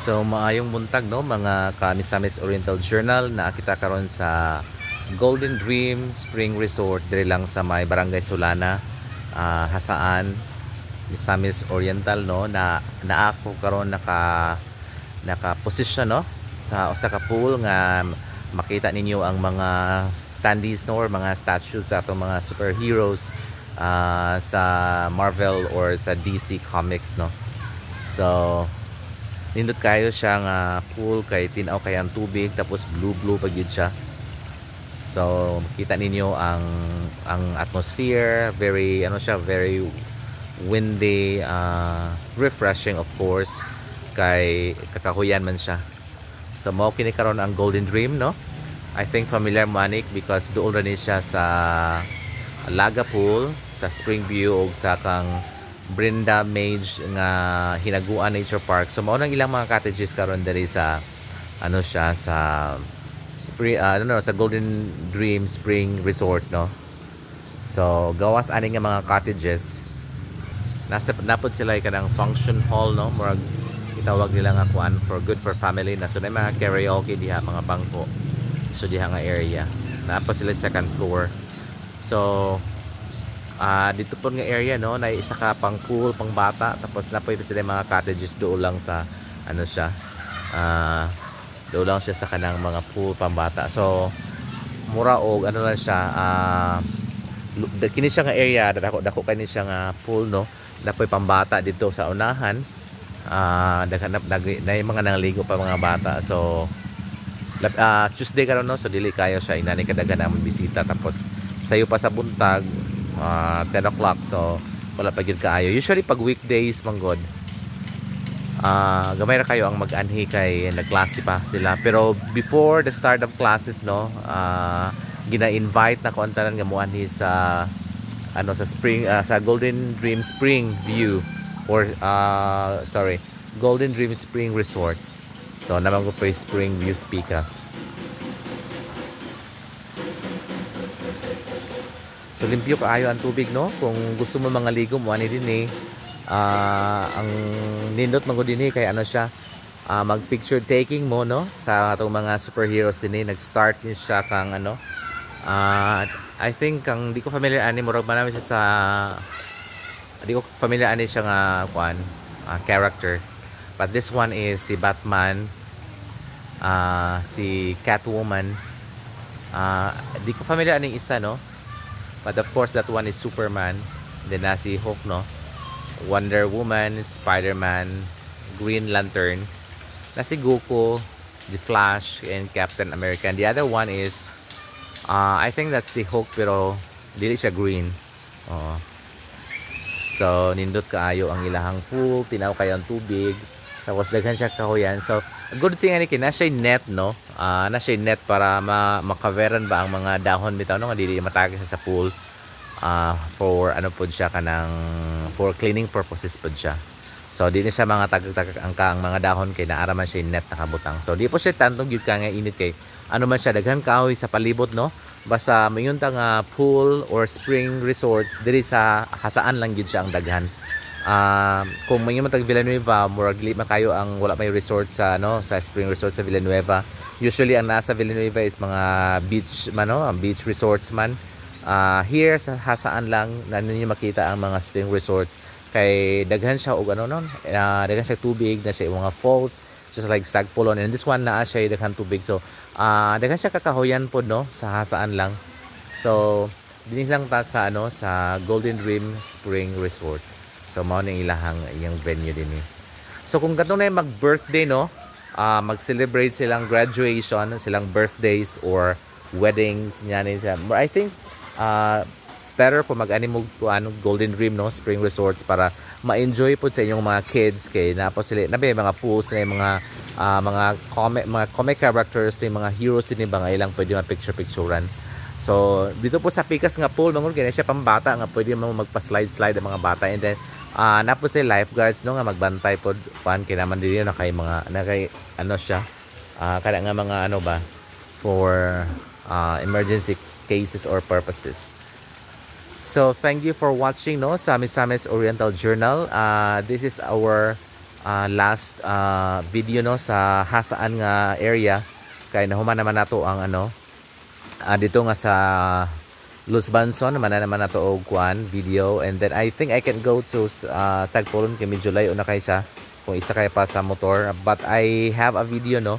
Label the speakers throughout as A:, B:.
A: So maayong buntag no mga ka-Misamis Oriental Journal na kita karon sa Golden Dream Spring Resort diri lang sa may Barangay Solana, Hasaan, Misamis Oriental no na ako karon naka position no sa usa ka pool nga makita ninyo ang mga standees no or mga statues sa atong mga superheroes sa Marvel or sa DC Comics no. So nindot kayo siya nga pool kay tinaw kay ang tubig tapos blue pag yun siya. So makita ninyo ang atmosphere, very ano siya, very windy, refreshing of course kay kakahuyan man siya. So mao kini karon ang Golden Dream no. I think familiar manik because doon ra ni siya sa Laga Pool, sa Springview o sa kang Brenda Mage nga Hinaguan Nature Park. So mao nang ilang mga cottages karon diri sa ano siya sa spring sa Golden Dream Spring Resort no. So gawas ani nga mga cottages. Napod sila kanang function hall no, murag itawag nila nga kuan for good for family na so na mga karaoke diha, mga bangko. So diha nga area. Naapa sila sa second floor. So dito po nga area no, na isa ka pang pool, pang bata, tapos napoy pa sila mga cottages doon lang sa ano siya. Doon lang siya sa kanang mga pool pang bata. So mura og ano lang siya, kini siya nga area dako kani siya nga pool no. Napoy pang bata dito sa unahan. Daghan na mga nangligo pa mga bata. So Tuesday karon no, so dili kayo siya inani kadaghan ang bisita, tapos sayo pa sa buntag 10 o'clock, so wala pa gyud kaayo. Usually pag weekdays manggod gamay ra kayo ang mag-anhi kay nagklase pa sila, pero before the start of classes no, gina-invite na ko antanan nga moanhi sa ano sa spring sa Golden Dream Spring View or Golden Dream Spring Resort. So naman ko pa yung Spring View Picas. So limpyo kaayo ang tubig no. Kung gusto mo mga ligo mo ani din ang nindot man din kay ano siya, mag picture taking mo no sa atong mga superheroes din nag-start ni siya kang ano, I think kang di ko familiar ani murag man namin siya sa di ko familiar ani siya nga kuan character. But this one is si Batman, si Catwoman, di ko familiar aning isa no. But of course that one is Superman. Then si Hulk no, Wonder Woman, Spider-Man, Green Lantern, si Goku, the Flash, and Captain America. And the other one is I think that's the Hulk pero dili siya green. So nindot kaayo ang ilahang pool, tinaw kayo ang tubig, tapos daghan siya kahuyan. So good thing ani kay na siya net no, na siya net para makaveran ba ang mga dahon bitaw no nga dili matagis sa pool, for ano pod siya kanang for cleaning purposes pod siya. So di na siya mga tagak-tagak ang mga dahon kay naara man siya net nakabutang. So di po siya tantong gyud ka nga init kay ano man siya daghan kahoy sa palibot no. Basta mayon ta nga pool or spring resorts diri sa Hasaan lang gyud siya ang daghan. Kung mayon matag Villanueva, murag li makayo ang wala may resort sa ano sa spring resort sa Villanueva. Usually ang nasa Villanueva is mga beach man no, ang beach resorts man. Here sa Hasaan lang na ninyo makita ang mga spring resorts kay daghan siya og ano non, daghan siya tubig, na siya mga falls just like Sagpulon, and this one na siya daghan tubig. So daghan siya kakahuyan pod no sa Hasaan lang. So dinhi lang ta sa ano sa Golden Dream Spring Resort. So mao ning ilahang iyang venue dinhi. So kung kadto na mag-birthday no, mag-celebrate silang graduation, silang birthdays or weddings niyan siya. I think better po mag-ani mo Golden Dream no Spring Resorts para ma-enjoy po sa inyong mga kids kay napo sila nabi mga pools na mga comic characters ni mga heroes din ba nga ilang pwede picturean. So dito po sa Picas nga pool mangod kay siya pambata nga pwede mo magpa-slide ang mga bata, and then napo sila lifeguards no nga magbantay pod pan kay naman dili na kay mga nakay ano siya kada nga mga ano ba for emergency cases or purposes. So thank you for watching no sa Misamis Oriental Journal. This is our last video no sa hasaan nga area kay nahuman naman nato ang ano dito nga sa Los Banson naman nato og kuan video, and then I think I can go to Sagpulon kay medyo layo na kay siya kung isa kay pa sa motor, but I have a video no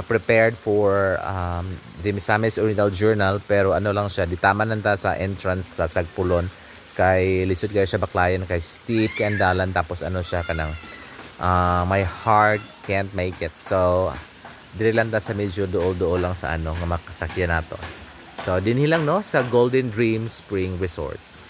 A: prepared for the Misamis Oriental Journal, pero ano lang siya ditaman nanta sa entrance sa Sagpulon kay lisod kay siya baklayan kay steep kay andalan, tapos ano siya kanang my heart can't make it, so dili lang ta sa medyo duol-duol lang sa ano nga makasakyan nato. So dinhi lang no sa Golden Dream Spring Resorts.